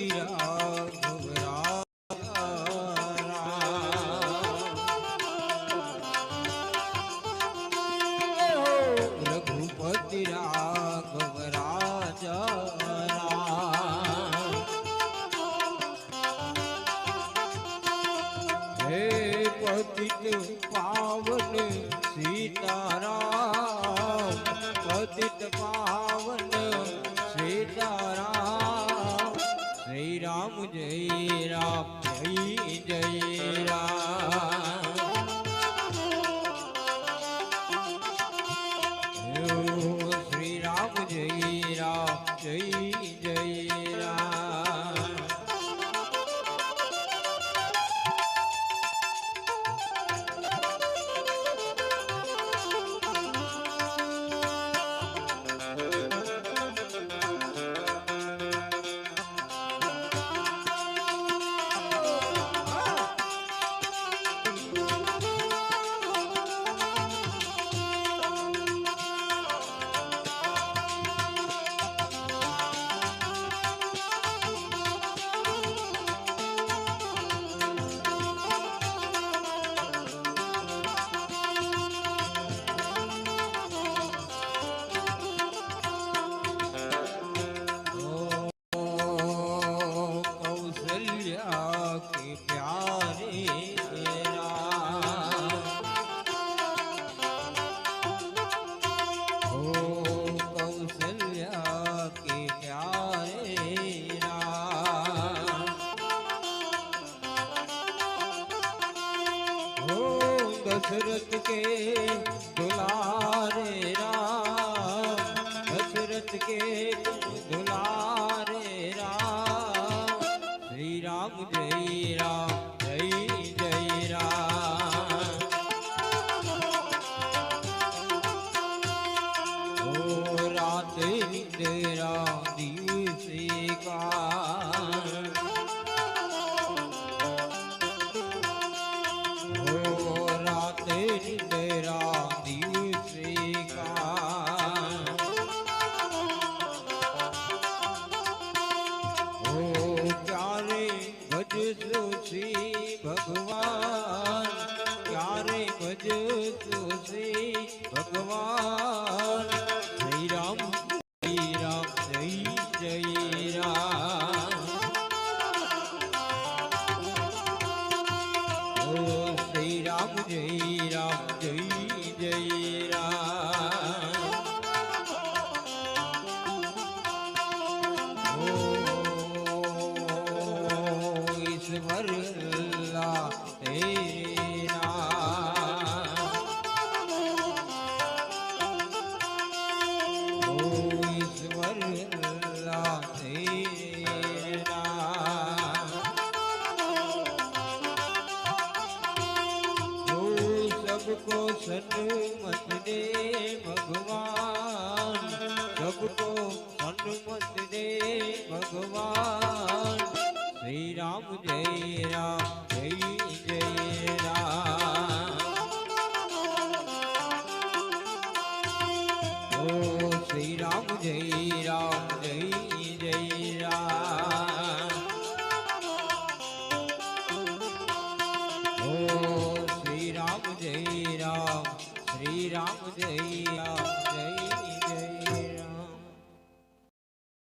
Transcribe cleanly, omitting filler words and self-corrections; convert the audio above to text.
रघुपति राघव राजा राम। रघुपति राघव राजा राम। हे पतित पावन सीताराम, पतित पावन सीताराम। श्री राम जय राम जय जय राम। श्री राम जय राम जय जय राम। दशरथ के दुलारे राम, दशरथ के दुलारे राम। श्री राम जय राम जय जय राम। ओ रात निंद्रा दिवसे का, तेरा दिवसे का। ओ प्यारे भज सुसी भगवान, प्यारे भज सुसी भगवान। श्री राम जय जय राम। ओ श्री राम जय राम जय जय राम। ओ ईश्वर अल्लाह तेरे नाम। ओ ईश्वर अल्लाह तेरे नाम। सबको सन्मत दे भगवान, सबको सन्मत दे भगवान। श्री राम जय राम जय जय राम। ओ श्री राम जय राम जय जय राम। ओ श्री राम जय राम, श्री राम जय राम।